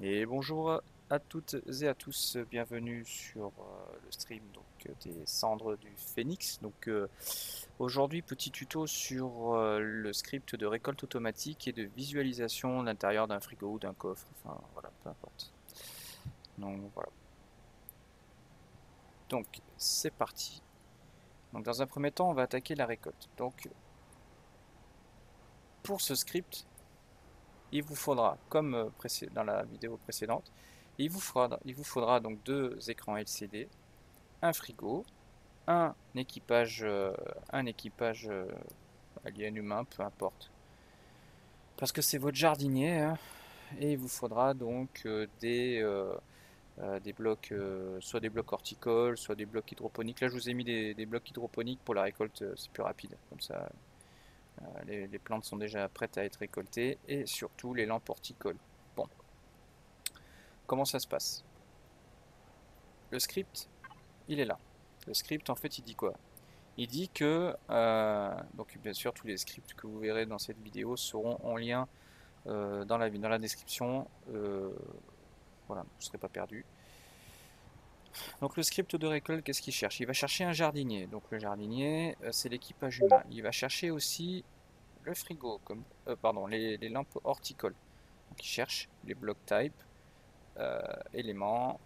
Et bonjour à toutes et à tous, bienvenue sur le stream des cendres du Phénix. Aujourd'hui, petit tuto sur le script de récolte automatique et de visualisation de l'intérieur d'un frigo ou d'un coffre, enfin voilà, peu importe. Donc voilà. Donc c'est parti. Donc dans un premier temps, on va attaquer la récolte. Donc pour ce script, il vous faudra, comme dans la vidéo précédente, il vous faudra donc deux écrans LCD, un frigo, un équipage alien humain, peu importe. Parce que c'est votre jardinier, hein, et il vous faudra donc des blocs, soit des blocs horticoles, soit des blocs hydroponiques. Là, je vous ai mis des blocs hydroponiques pour la récolte, c'est plus rapide. Comme ça, les plantes sont déjà prêtes à être récoltées, et surtout les lampes horticoles. Bon, comment ça se passe? Le script, il est là. Le script, en fait, il dit quoi? Il dit que, donc bien sûr, tous les scripts que vous verrez dans cette vidéo seront en lien dans la description. Voilà, vous ne serez pas perdu. Donc le script de récolte, qu'est-ce qu'il cherche? Il va chercher un jardinier. Donc le jardinier, c'est l'équipage humain. Il va chercher aussi le frigo, pardon, les lampes horticoles. Donc il cherche les block type, éléments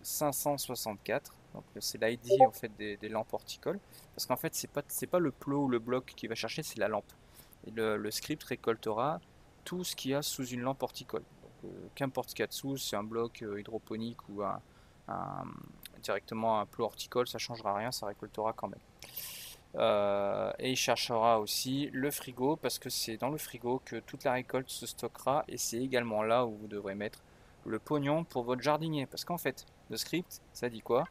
564. Donc c'est l'ID en fait des lampes horticoles. Parce qu'en fait c'est pas le plot ou le bloc qui va chercher, c'est la lampe. Et le script récoltera tout ce qu'il y a sous une lampe horticole. Qu'importe ce qu'il y a dessous, c'est un bloc hydroponique ou un- directement un plot horticole, ça changera rien, ça récoltera quand même. Et il cherchera aussi le frigo parce que c'est dans le frigo que toute la récolte se stockera et c'est également là où vous devrez mettre le pognon pour votre jardinier. Parce qu'en fait, le script, ça dit quoi?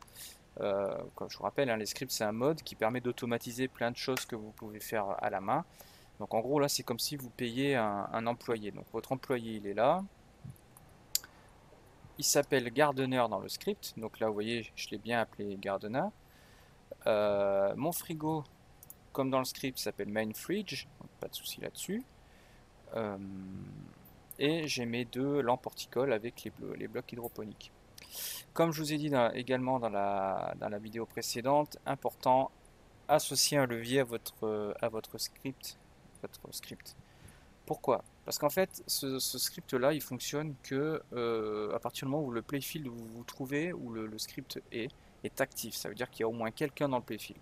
Comme je vous rappelle, hein, les scripts c'est un mode qui permet d'automatiser plein de choses que vous pouvez faire à la main. Donc en gros là c'est comme si vous payez un employé. Donc votre employé il est là, il s'appelle Gardener dans le script. Donc là vous voyez je l'ai bien appelé Gardener. Mon frigo comme dans le script s'appelle Main Fridge, donc pas de souci là-dessus. Euh, et j'ai mes deux lampes horticoles avec les blocs hydroponiques. Comme je vous ai dit également dans la vidéo précédente, important, associer un levier à votre script. Votre script. Pourquoi? Parce qu'en fait, ce script-là, il fonctionne que à partir du moment où le playfield où vous vous trouvez, où le script est actif. Ça veut dire qu'il y a au moins quelqu'un dans le playfield.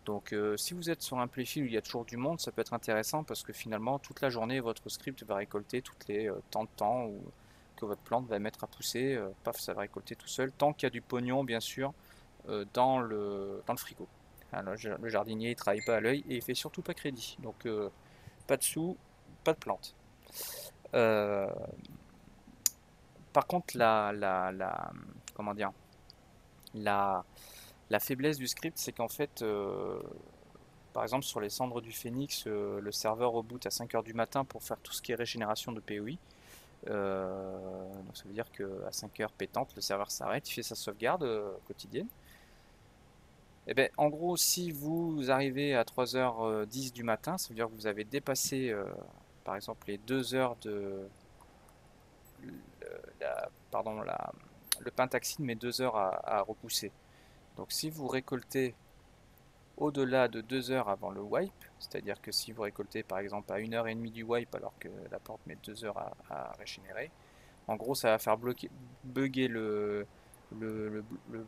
Donc si vous êtes sur un playfield où il y a toujours du monde, ça peut être intéressant parce que finalement, toute la journée, votre script va récolter toutes les temps de temps où, que votre plante va mettre à pousser. Paf, ça va récolter tout seul. Tant qu'il y a du pognon, bien sûr, dans le frigo. Hein, le jardinier, il travaille pas à l'œil et il fait surtout pas crédit. Donc pas de sous, pas de plante. Euh, Par contre, comment dire, la, la faiblesse du script, c'est qu'en fait, par exemple, sur les cendres du Phénix, le serveur reboot à 5 heures du matin pour faire tout ce qui est régénération de POI. Donc ça veut dire qu'à 5 heures pétantes, le serveur s'arrête, il fait sa sauvegarde quotidienne. Et ben, en gros, si vous arrivez à 3h10 du matin, ça veut dire que vous avez dépassé, par exemple, les 2 heures pardon, le pentaxide met 2 heures à repousser. Donc si vous récoltez au-delà de 2 heures avant le wipe, c'est-à-dire que si vous récoltez par exemple à 1h30 du wipe alors que la plante met 2 heures à régénérer, en gros ça va faire bugger le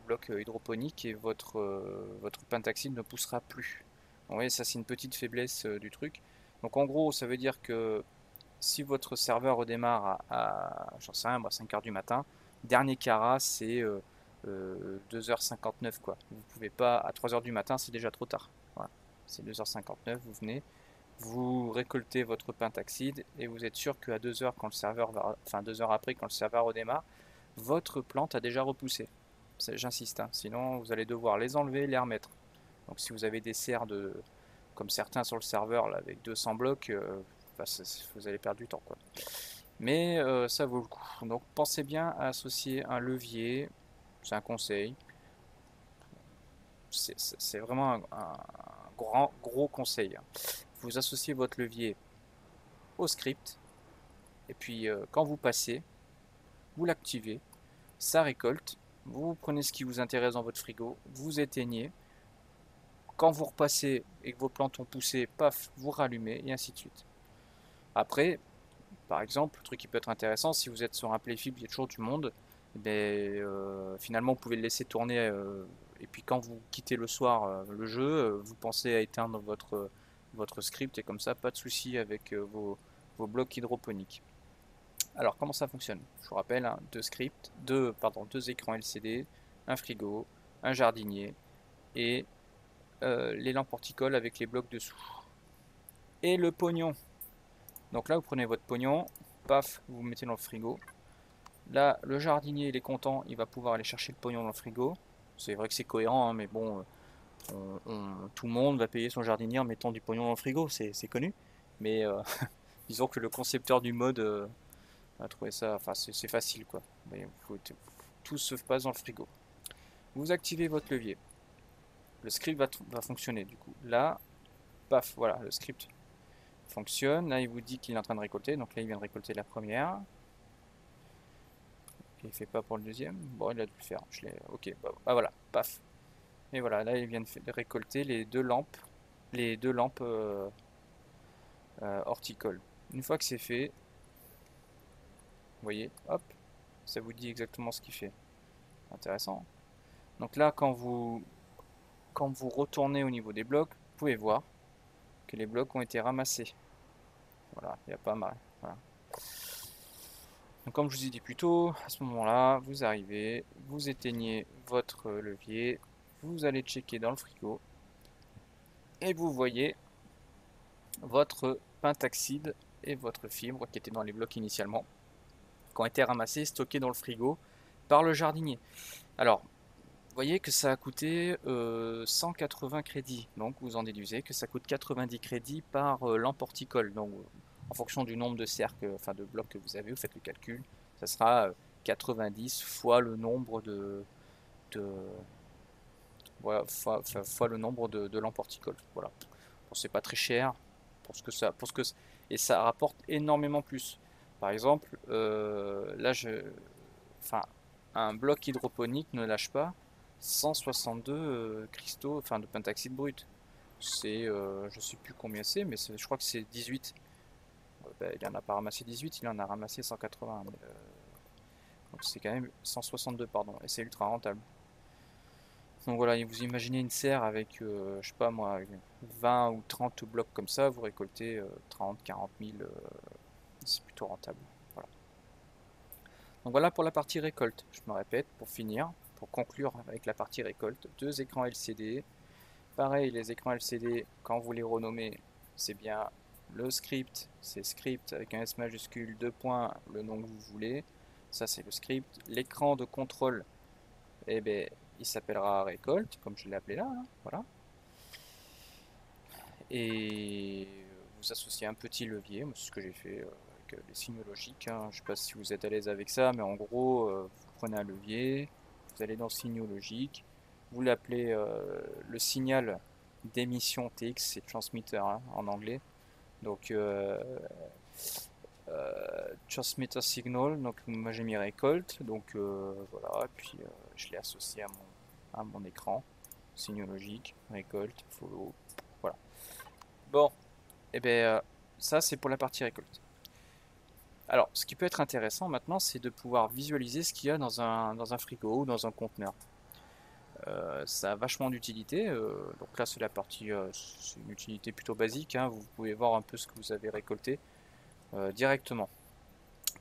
bloc hydroponique et votre pentaxide ne poussera plus. Vous voyez, ça c'est une petite faiblesse du truc. Donc en gros ça veut dire que si votre serveur redémarre j'en sais rien, 5 heures du matin, dernier carat, c'est 2h59 quoi. Vous pouvez pas, à 3 heures du matin, c'est déjà trop tard. Voilà. C'est 2h59, vous venez, vous récoltez votre pentaxide et vous êtes sûr qu'à 2 heures, quand le serveur va, enfin 2 heures après, quand le serveur redémarre, votre plante a déjà repoussé. J'insiste, hein. Sinon vous allez devoir les enlever et les remettre. Donc si vous avez des serres comme certains sur le serveur là, avec 200 blocs, bah, vous allez perdre du temps quoi. Mais ça vaut le coup. Donc pensez bien à associer un levier, c'est un conseil, c'est vraiment un grand gros conseil. Vous associez votre levier au script et puis quand vous passez, vous l'activez, ça récolte, vous prenez ce qui vous intéresse dans votre frigo, vous éteignez, quand vous repassez et que vos plantes ont poussé, paf, vous rallumez, et ainsi de suite. Après, par exemple, le truc qui peut être intéressant, si vous êtes sur un playfield, il y a toujours du monde, finalement vous pouvez le laisser tourner, et puis quand vous quittez le soir le jeu, vous pensez à éteindre votre script, et comme ça, pas de souci avec vos blocs hydroponiques. Alors comment ça fonctionne? Je vous rappelle, hein, deux écrans LCD, un frigo, un jardinier, et les lampes horticoles avec les blocs dessous. Et le pognon. Donc là, vous prenez votre pognon, paf, vous vous mettez dans le frigo. Là, le jardinier, il est content, il va pouvoir aller chercher le pognon dans le frigo. C'est vrai que c'est cohérent, hein, mais bon, tout le monde va payer son jardinier en mettant du pognon dans le frigo, c'est connu. Mais disons que le concepteur du mode a trouvé ça, enfin c'est facile quoi. Mais tout se passe dans le frigo. Vous activez votre levier. Le script va fonctionner du coup. Là, paf, voilà, le script fonctionne. Là, il vous dit qu'il est en train de récolter. Donc là, il vient de récolter la première. Il fait pas pour le deuxième. Bon, il a dû le faire. Ok, bah voilà, paf. Et voilà, là, il vient de récolter les deux lampes horticoles. Une fois que c'est fait, vous voyez, hop, ça vous dit exactement ce qu'il fait. Intéressant. Donc là, quand vous retournez au niveau des blocs, vous pouvez voir que les blocs ont été ramassés. Voilà, il n'y a pas mal. Voilà. Donc comme je vous ai dit plus tôt, à ce moment-là, vous arrivez, vous éteignez votre levier, vous allez checker dans le frigo et vous voyez votre pentaxide et votre fibre qui étaient dans les blocs initialement, qui ont été ramassés, stockés dans le frigo par le jardinier. Alors, vous voyez que ça a coûté 180 crédits, donc vous en déduisez que ça coûte 90 crédits par lampe horticole. Donc, en fonction du nombre de cercles, enfin de blocs que vous avez, vous faites le calcul, ça sera 90 fois le nombre de voilà, fois le nombre de lampes horticoles. Voilà. Bon, c'est pas très cher pour ce que et ça rapporte énormément plus. Par exemple, enfin, un bloc hydroponique ne lâche pas 162 cristaux, enfin de pentaxide brut. Je sais plus combien c'est, mais je crois que c'est 18. Ben, il en a pas ramassé 18, il en a ramassé 180. Donc c'est quand même 162, pardon, et c'est ultra rentable. Donc voilà, vous imaginez une serre avec, je sais pas moi, 20 ou 30 blocs comme ça, vous récoltez 30, 40 000, c'est plutôt rentable. Voilà. Donc voilà pour la partie récolte. Je me répète, pour finir, pour conclure avec la partie récolte, deux écrans LCD. Pareil, les écrans LCD, quand vous les renommez, c'est bien le script, c'est script avec un S majuscule, deux points, le nom que vous voulez. Ça c'est le script. L'écran de contrôle, eh ben, il s'appellera récolte, comme je l'ai appelé là, hein, voilà. Et vous associez un petit levier, c'est ce que j'ai fait avec les signaux logiques, hein. Je ne sais pas si vous êtes à l'aise avec ça, mais en gros, vous prenez un levier, vous allez dans signaux logiques, vous l'appelez le signal d'émission TX, c'est transmitter hein, en anglais. Donc transmitter signal, donc moi j'ai mis récolte, donc voilà, et puis je l'ai associé à mon écran, signaux logiques, récolte, follow, voilà. Bon, et bien ça c'est pour la partie récolte. Alors, ce qui peut être intéressant maintenant, c'est de pouvoir visualiser ce qu'il y a dans un frigo ou dans un conteneur. Ça a vachement d'utilité. Donc là, c'est la partie, c'est une utilité plutôt basique, hein. Vous pouvez voir un peu ce que vous avez récolté directement.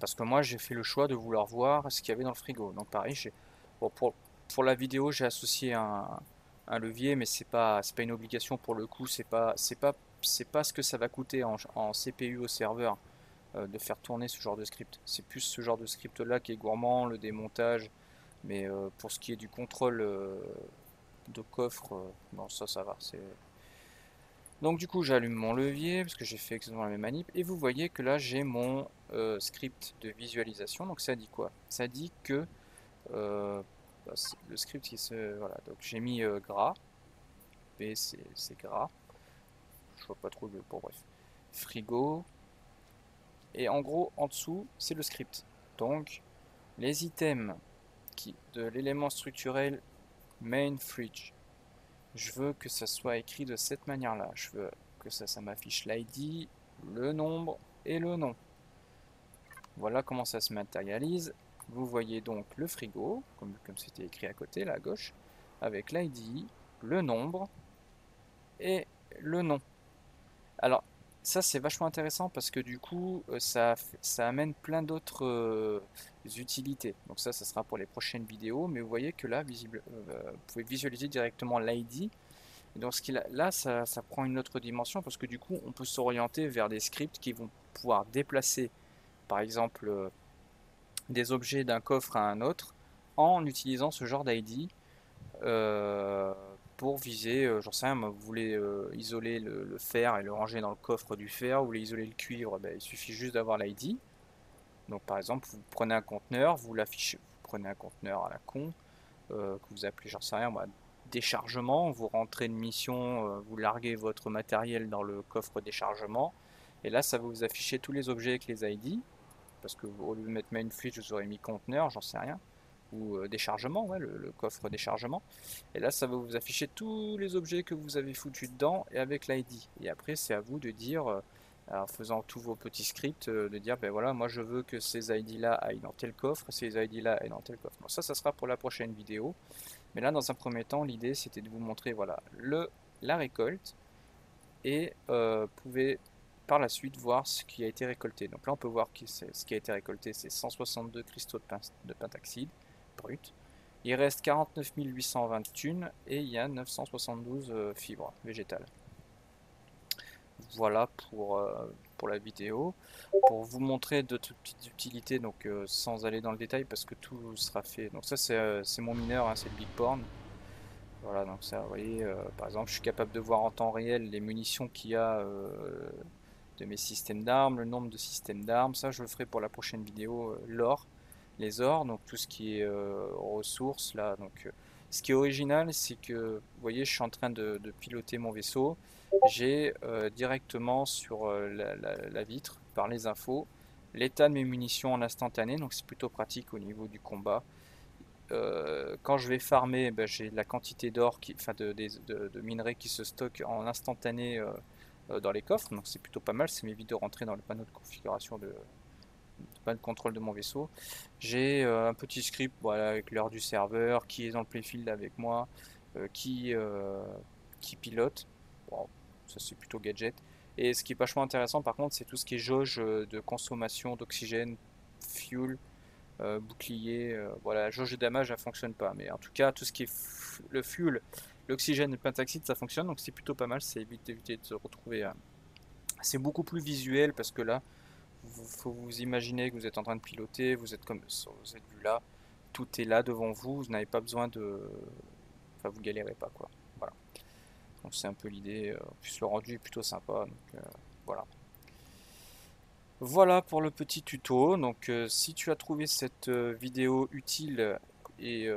Parce que moi, j'ai fait le choix de vouloir voir ce qu'il y avait dans le frigo. Donc pareil, bon, pour la vidéo, j'ai associé un levier, mais c'est pas une obligation pour le coup. C'est pas ce que ça va coûter en CPU au serveur de faire tourner ce genre de script. C'est plus ce genre de script là qui est gourmand, le démontage. Mais pour ce qui est du contrôle de coffre, non, ça va. Donc du coup, j'allume mon levier parce que j'ai fait exactement la même manip. Et vous voyez que là, j'ai mon script de visualisation. Donc ça dit quoi? Ça dit que bah, le script qui se... Voilà, donc j'ai mis gras. B, c'est gras. Je vois pas trop le... Bon bref. Frigo. Et en gros, en dessous, c'est le script. Donc les items de l'élément structurel main fridge, je veux que ça soit écrit de cette manière-là. Je veux que ça m'affiche l'ID, le nombre et le nom. Voilà comment ça se matérialise. Vous voyez donc le frigo, comme c'était écrit à côté, là à gauche, avec l'ID, le nombre et le nom. Alors, ça c'est vachement intéressant parce que du coup, ça amène plein d'autres utilités. Donc ça sera pour les prochaines vidéos, mais vous voyez que là, vous pouvez visualiser directement l'ID. Et donc là, ça prend une autre dimension parce que du coup, on peut s'orienter vers des scripts qui vont pouvoir déplacer, par exemple, des objets d'un coffre à un autre en utilisant ce genre d'ID pour viser, j'en sais rien, vous voulez isoler le fer et le ranger dans le coffre du fer, vous voulez isoler le cuivre, ben, il suffit juste d'avoir l'ID. Donc par exemple, vous prenez un conteneur, vous l'affichez, vous prenez un conteneur à la con, que vous appelez, j'en sais rien, moi, déchargement, vous rentrez une mission, vous larguez votre matériel dans le coffre déchargement, et là ça va vous afficher tous les objets avec les ID, parce que au lieu de mettre main fridge, vous aurez mis conteneur, j'en sais rien, ou déchargement, ouais, le coffre déchargement. Et là, ça va vous afficher tous les objets que vous avez foutus dedans et avec l'ID. Et après, c'est à vous de dire, en faisant tous vos petits scripts, de dire, ben voilà, moi je veux que ces ID-là aillent dans tel coffre, ces ID-là aillent dans tel coffre. Bon, ça sera pour la prochaine vidéo. Mais là, dans un premier temps, l'idée, c'était de vous montrer, voilà, la récolte et pouvez par la suite voir ce qui a été récolté. Donc là on peut voir que ce qui a été récolté, c'est 162 cristaux de pentaxide brut. Il reste 49 820 thunes et il y a 972 fibres végétales. Voilà pour la vidéo. Pour vous montrer d'autres petites utilités, donc sans aller dans le détail parce que tout sera fait. Donc ça c'est mon mineur, hein, c'est le Bigporn. Voilà, donc ça, vous voyez, par exemple, je suis capable de voir en temps réel les munitions qu'il y a de mes systèmes d'armes, le nombre de systèmes d'armes. Ça, je le ferai pour la prochaine vidéo. L'or, les ors, donc tout ce qui est ressources là. Donc, ce qui est original, c'est que, vous voyez, je suis en train de piloter mon vaisseau. J'ai directement sur la vitre, par les infos, l'état de mes munitions en instantané. Donc, c'est plutôt pratique au niveau du combat. Quand je vais farmer, ben, j'ai la quantité d'or, enfin de minerais qui se stockent en instantané dans les coffres, donc c'est plutôt pas mal, ça m'évite de rentrer dans le panneau de configuration de panneau de contrôle de mon vaisseau. J'ai un petit script, voilà, avec l'heure du serveur, qui est dans le playfield avec moi, qui pilote. Bon, ça c'est plutôt gadget. Et ce qui est vachement intéressant par contre, c'est tout ce qui est jauge de consommation d'oxygène, fuel, bouclier, voilà, la jauge de damage elle fonctionne pas, mais en tout cas tout ce qui est le fuel, l'oxygène et le pentaxide ça fonctionne, donc c'est plutôt pas mal, c'est évite d'éviter de se retrouver c'est beaucoup plus visuel parce que là faut vous imaginer que vous êtes en train de piloter, vous êtes vu là, tout est là devant vous, vous n'avez pas besoin de, enfin vous galérez pas quoi, voilà, donc c'est un peu l'idée, en plus le rendu est plutôt sympa, donc voilà. Voilà pour le petit tuto. Donc, si tu as trouvé cette vidéo utile et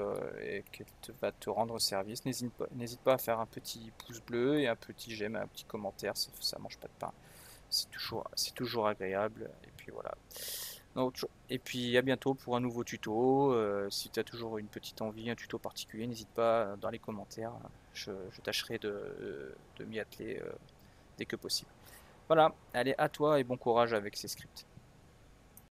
qu'elle va te rendre service, n'hésite pas à faire un petit pouce bleu et un petit j'aime, un petit commentaire. Ça mange pas de pain. C'est toujours agréable. Et puis voilà. Donc, et puis à bientôt pour un nouveau tuto. Si tu as toujours une petite envie, un tuto particulier, n'hésite pas dans les commentaires. Je tâcherai de m'y atteler dès que possible. Voilà, allez, à toi et bon courage avec ces scripts.